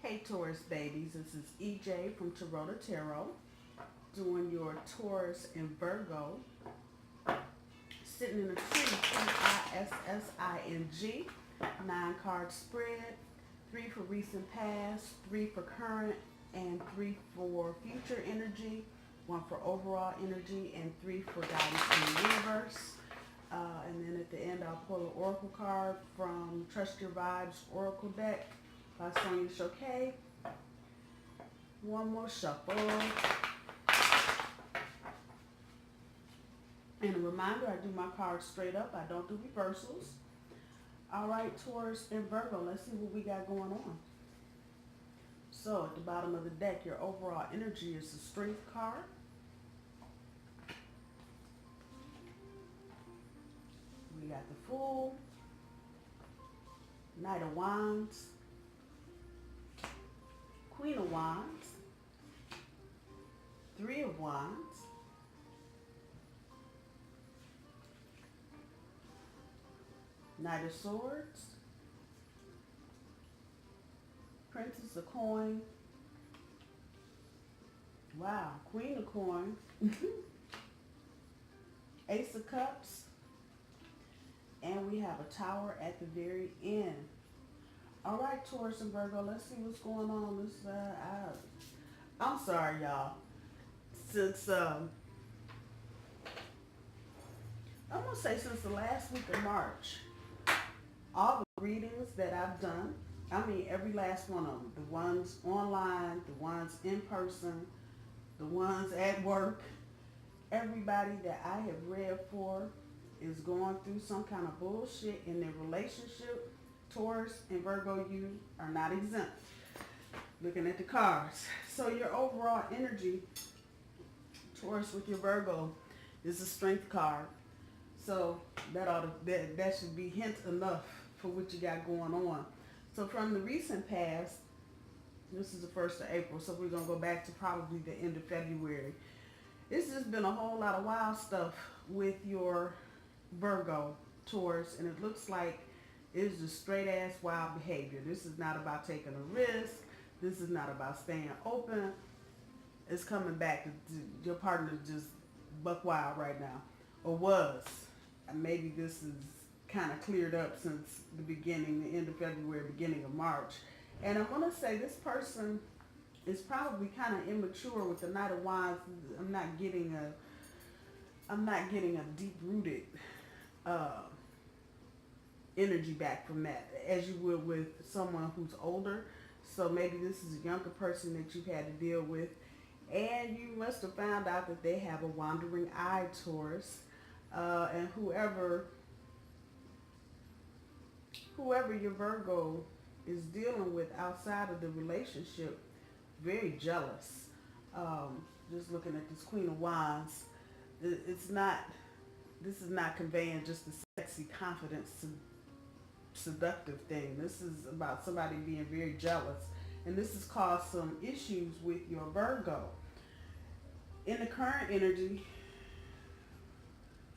Hey Taurus babies, this is EJ from Taurota Tarot, doing your Taurus and Virgo, sitting in a tree, Tissing, 9 card spread, 3 for recent past, 3 for current, and 3 for future energy, 1 for overall energy, and 3 for guidance from the universe. And then at the end, I'll pull an oracle card from Trust Your Vibes Oracle deck by Sonia Choquette. One more shuffle. And a reminder, I do my cards straight up. I don't do reversals. All right, Taurus and Virgo, let's see what we got going on. So at the bottom of the deck, your overall energy is the Strength card. We got the Fool, Knight of Wands, Queen of Wands, 3 of Wands, Knight of Swords, Princess of Coin, wow, Queen of Coin, Ace of Cups, and we have a Tower at the very end. All right, Taurus and Virgo, let's see what's going on. This, I'm sorry, y'all. Since, I'm going to say since the last week of March, all the readings that I've done, I mean every last one of them, the ones online, the ones in person, the ones at work, everybody that I have read for is going through some kind of bullshit in their relationship. Taurus and Virgo, you are not exempt. Looking at the cards. So your overall energy, Taurus with your Virgo, is a Strength card. So that should be hint enough for what you got going on. So from the recent past, this is the 1st of April, so we're going to go back to probably the end of February. It's just been a whole lot of wild stuff with your Virgo, Taurus, and it looks like it's just straight ass wild behavior. This is not about taking a risk. This is not about staying open. It's coming back to your partner just buck wild right now, or was. And maybe this is kind of cleared up since the beginning, the end of February, beginning of March. And I'm going to say this person is probably kind of immature with the Knight of Wands. I'm not getting a deep-rooted energy back from that, as you would with someone who's older. So maybe this is a younger person that you've had to deal with, and you must have found out that they have a wandering eye, Taurus, and whoever your Virgo is dealing with outside of the relationship, very jealous. Just looking at this Queen of Wands, this is not conveying just a sexy, confident, seductive thing. This is about somebody being very jealous, and this has caused some issues with your Virgo. In the current energy,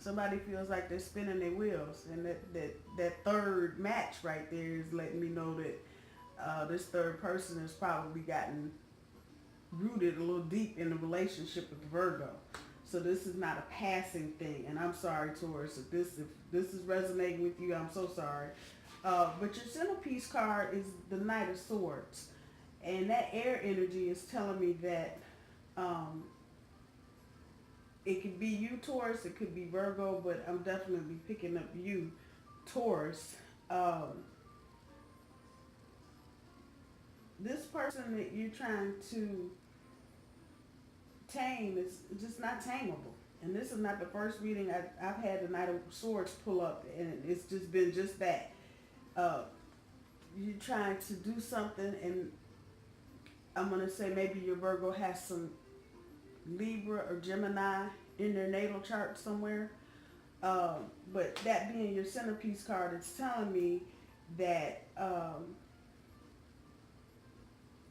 somebody feels like they're spinning their wheels, and that third match right there is letting me know that this third person has probably gotten rooted a little deep in the relationship with Virgo. So this is not a passing thing, and I'm sorry, Taurus, if this is resonating with you, I'm so sorry. But your centerpiece card is the Knight of Swords, and that air energy is telling me that it could be you, Taurus, it could be Virgo, but I'm definitely picking up you, Taurus. This person that you're trying to tame is just not tameable. And this is not the first reading I've had the Knight of Swords pull up, and it's just been just that. You're trying to do something, and I'm going to say maybe your Virgo has some Libra or Gemini in their natal chart somewhere. But that being your centerpiece card, it's telling me that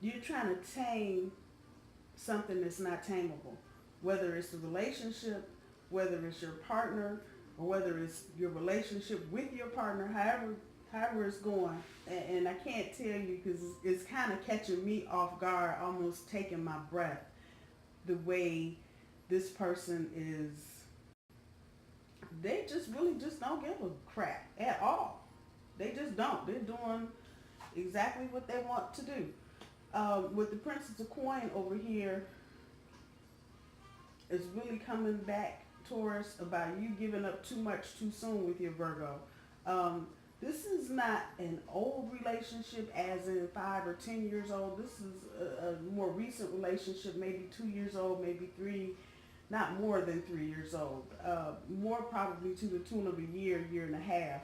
you're trying to tame something that's not tameable, whether it's the relationship, whether it's your partner, or whether it's your relationship with your partner, however however it's going, and I can't tell you because it's kind of catching me off guard, almost taking my breath, the way this person is. They just really just don't give a crap at all. They just don't. They're doing exactly what they want to do. With the Princess of Coin over here, it's really coming back, Taurus, about you giving up too much too soon with your Virgo. This is not an old relationship, as in 5 or 10 years old. This is a more recent relationship, maybe 2 years old, maybe three, not more than 3 years old. More probably to the tune of a year and a half.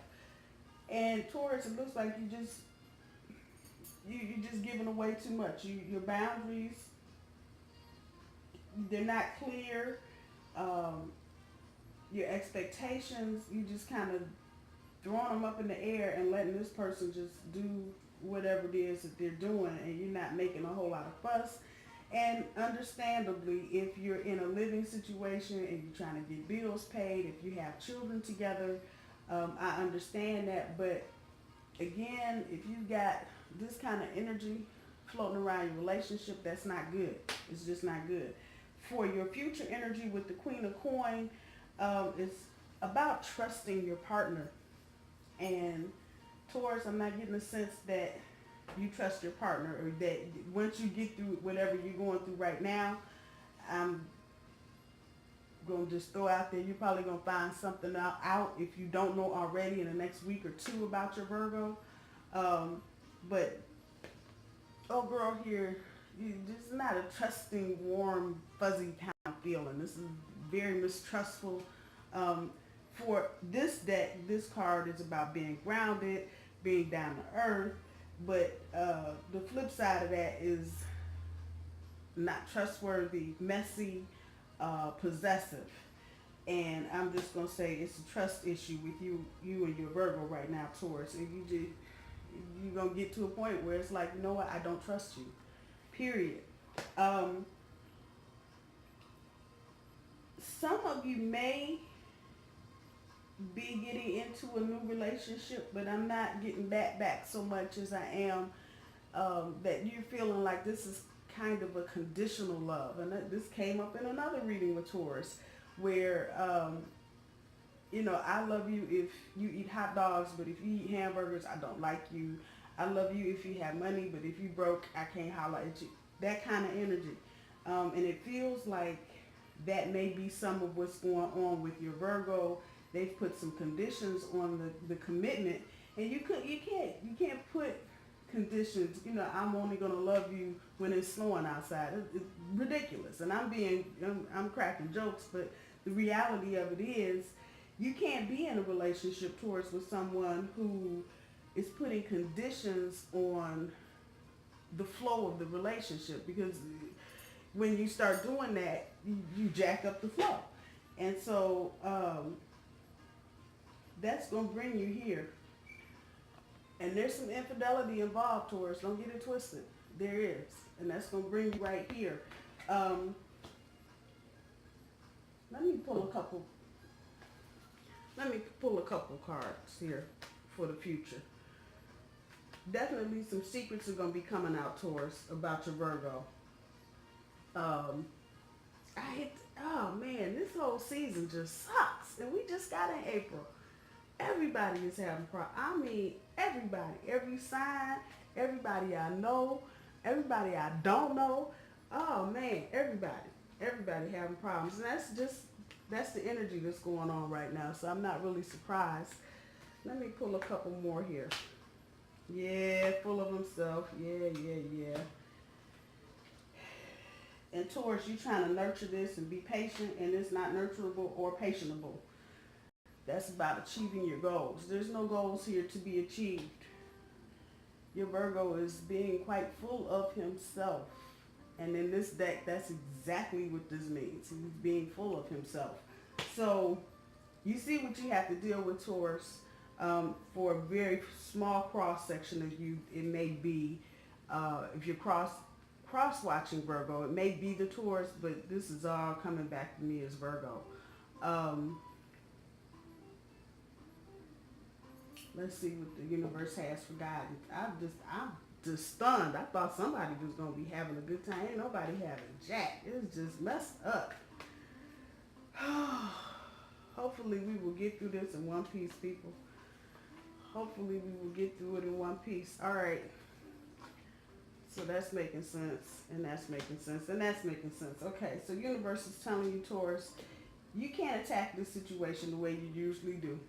And Taurus, it looks like you're just giving away too much. Your boundaries, they're not clear. Your expectations, you just kind of throwing them up in the air and letting this person just do whatever it is that they're doing, and you're not making a whole lot of fuss. And understandably, if you're in a living situation and you're trying to get bills paid, if you have children together, I understand that. But again, if you've got this kind of energy floating around your relationship, that's not good. It's just not good. For your future energy with the Queen of Coin, it's about trusting your partner. And Taurus, I'm not getting the sense that you trust your partner, or that once you get through whatever you're going through right now, I'm going to just throw out there, you're probably going to find something out if you don't know already in the next week or two about your Virgo. But, oh girl, here, this is not a trusting, warm, fuzzy kind of feeling. This is very mistrustful. For this deck, this card is about being grounded, being down to earth, but the flip side of that is not trustworthy, messy, possessive. And I'm just going to say it's a trust issue with you and your Virgo right now, Taurus. And you're going to get to a point where it's like, you know what, I don't trust you, period. Some of you may be getting into a new relationship, but I'm not getting that back so much as I am that you're feeling like this is kind of a conditional love. And this came up in another reading with Taurus, where I love you if you eat hot dogs, but if you eat hamburgers, I don't like you. I love you if you have money, but if you broke, I can't holler at you. That kind of energy. And it feels like that may be some of what's going on with your Virgo. They've put some conditions on the commitment, and you can't put conditions. I'm only gonna love you when it's snowing outside. It's ridiculous, and I'm cracking jokes, but the reality of it is, you can't be in a relationship, Taurus, with someone who is putting conditions on the flow of the relationship, because when you start doing that, you jack up the flow, and so. That's going to bring you here. And there's some infidelity involved, Taurus. Don't get it twisted. There is. And that's going to bring you right here. Let me pull a couple cards here for the future. Definitely some secrets are going to be coming out, Taurus, about your Virgo. Oh man, this whole season just sucks. And we just got in April. Everybody is having problems. I mean, everybody. Every sign, everybody I know, everybody I don't know. Oh man, everybody having problems. And that's the energy that's going on right now. So I'm not really surprised. Let me pull a couple more here. Yeah, full of himself. Yeah. And Taurus, you're trying to nurture this and be patient, and it's not nurturable or patientable. That's about achieving your goals. There's no goals here to be achieved. Your Virgo is being quite full of himself. And in this deck, that's exactly what this means. He's being full of himself. So you see what you have to deal with, Taurus. For a very small cross section of you, it may be, if you're cross-watching Virgo, it may be the Taurus, but this is all coming back to me as Virgo. Let's see what the universe has for guidance. I'm just stunned. I thought somebody was gonna be having a good time. Ain't nobody having jack. It's just messed up. Hopefully we will get through this in one piece, people. Hopefully we will get through it in one piece. All right. So that's making sense, and that's making sense, and that's making sense. Okay, so universe is telling you, Taurus, you can't attack this situation the way you usually do.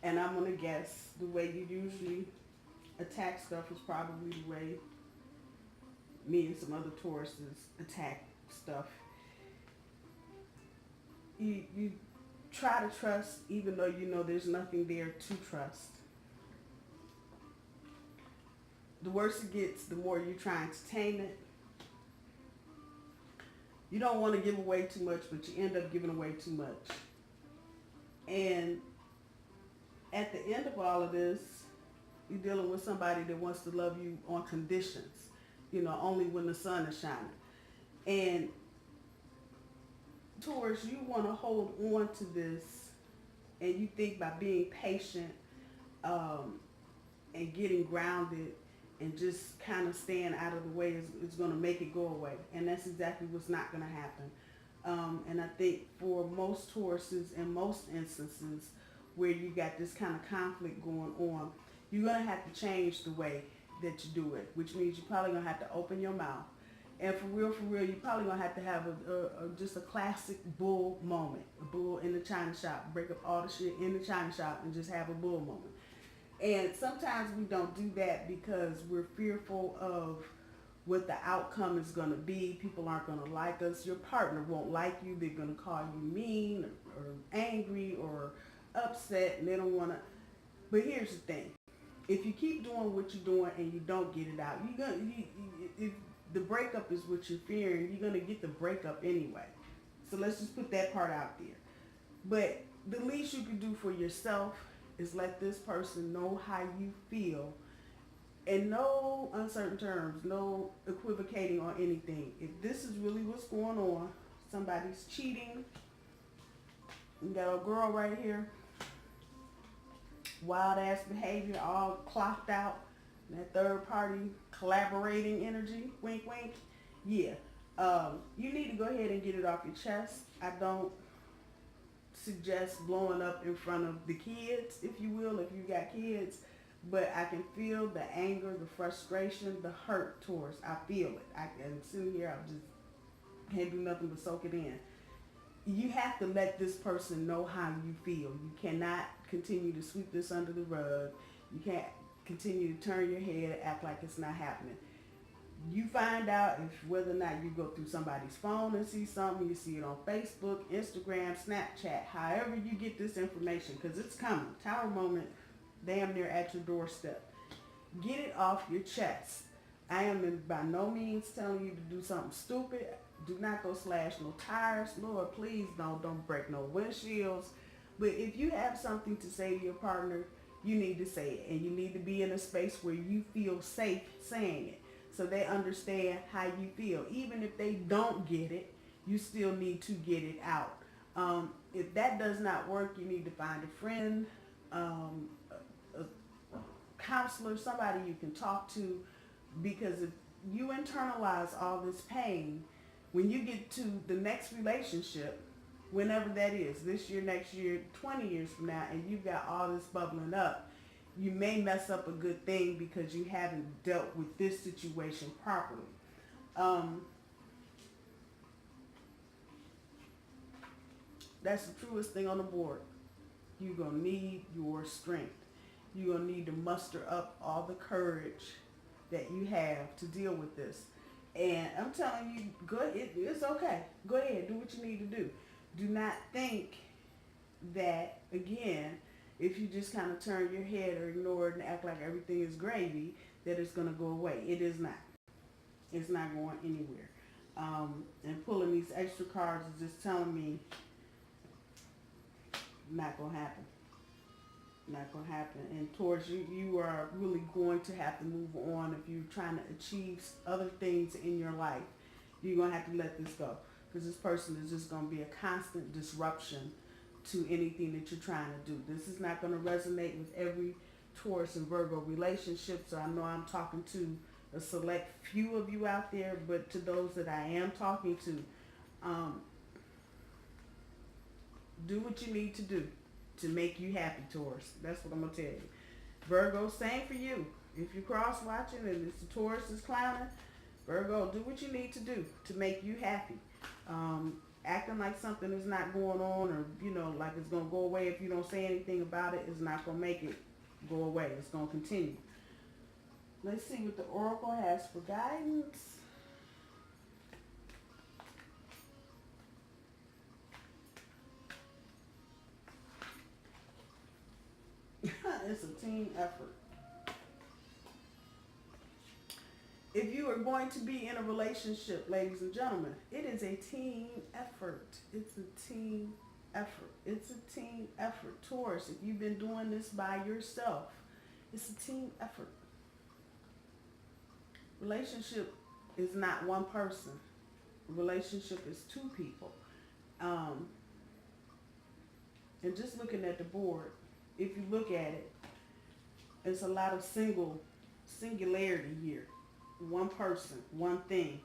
And I'm going to guess the way you usually attack stuff is probably the way me and some other Tauruses attack stuff. You try to trust even though you know there's nothing there to trust. The worse it gets, the more you try and tame it. You don't want to give away too much, but you end up giving away too much. And at the end of all of this, you're dealing with somebody that wants to love you on conditions, only when the sun is shining. And Taurus, you want to hold on to this, and you think by being patient and getting grounded and just kind of staying out of the way is going to make it go away. And that's exactly what's not going to happen. And I think for most Tauruses, in most instances where you got this kind of conflict going on, you're going to have to change the way that you do it, which means you're probably going to have to open your mouth. And for real, you're probably going to have just a classic bull moment, a bull in the china shop, break up all the shit in the china shop and just have a bull moment. And sometimes we don't do that because we're fearful of what the outcome is going to be. People aren't going to like us. Your partner won't like you. They're going to call you mean or angry or upset, and they don't want to. But here's the thing. If you keep doing what you're doing and you don't get it out, if the breakup is what you're fearing, you're going to get the breakup anyway. So let's just put that part out there. But the least you can do for yourself is let this person know how you feel, in no uncertain terms, no equivocating on anything. If this is really what's going on, somebody's cheating, you got a girl right here, wild ass behavior, all clocked out, that third party collaborating energy, wink wink, yeah. You need to go ahead and get it off your chest. I don't suggest blowing up in front of the kids, if you will, if you got kids, but I can feel the anger, the frustration, the hurt towards. I feel it. I can sit here, I just can't do nothing but soak it in. You have to let this person know how you feel. You cannot continue to sweep this under the rug. You can't continue to turn your head, act like it's not happening. You find out if whether or not you go through somebody's phone and see something, you see it on Facebook, Instagram, Snapchat, however you get this information, because it's coming. Tower moment, damn near at your doorstep. Get it off your chest. I am by no means telling you to do something stupid. Do not go slash no tires. Lord, please don't break no windshields. But if you have something to say to your partner, you need to say it. And you need to be in a space where you feel safe saying it, so they understand how you feel. Even if they don't get it, you still need to get it out. If that does not work, you need to find a friend, a counselor, somebody you can talk to, because if you internalize all this pain, when you get to the next relationship, whenever that is, this year, next year, 20 years from now, and you've got all this bubbling up, you may mess up a good thing because you haven't dealt with this situation properly. That's the truest thing on the board. You're going to need your strength. You're going to need to muster up all the courage that you have to deal with this. And I'm telling you, go ahead, it's okay. Go ahead, do what you need to do. Do not think that, again, if you just kind of turn your head or ignore it and act like everything is gravy, that it's going to go away. It is not. It's not going anywhere. And pulling these extra cards is just telling me not going to happen. Not going to happen. And towards you are really going to have to move on if you're trying to achieve other things in your life. You're going to have to let this go, because this person is just going to be a constant disruption to anything that you're trying to do. This is not going to resonate with every Taurus and Virgo relationship, so I know I'm talking to a select few of you out there, but to those that I am talking to, do what you need to do to make you happy, Taurus. That's what I'm going to tell you. Virgo, same for you. If you're cross-watching and it's the Taurus is clowning, Virgo, do what you need to do to make you happy. Acting like something is not going on, or, you know, like it's going to go away if you don't say anything about it, is not going to make it go away. It's going to continue. Let's see what the Oracle has for guidance. It's a team effort. If you are going to be in a relationship, ladies and gentlemen, it is a team effort. It's a team effort. It's a team effort. Taurus, if you've been doing this by yourself, it's a team effort. Relationship is not one person. Relationship is two people. And just looking at the board, if you look at it, it's a lot of singularity here. One person, one thing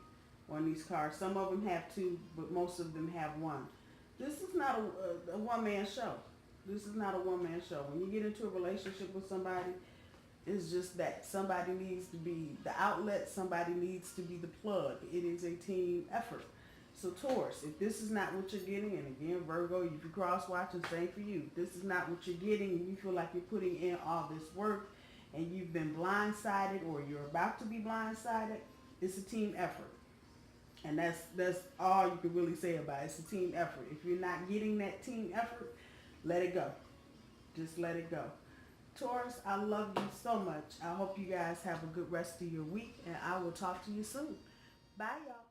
on these cards. Some of them have two, but most of them have one. This is not a one-man show. This is not a one-man show. When you get into a relationship with somebody, it's just that. Somebody needs to be the outlet. Somebody needs to be the plug. It is a team effort. So Taurus, if this is not what you're getting, and again, Virgo, if you cross-watching, same for you. If this is not what you're getting and you feel like you're putting in all this work and you've been blindsided or you're about to be blindsided, it's a team effort. And that's all you can really say about it. It's a team effort. If you're not getting that team effort, let it go. Just let it go. Taurus, I love you so much. I hope you guys have a good rest of your week, and I will talk to you soon. Bye, y'all.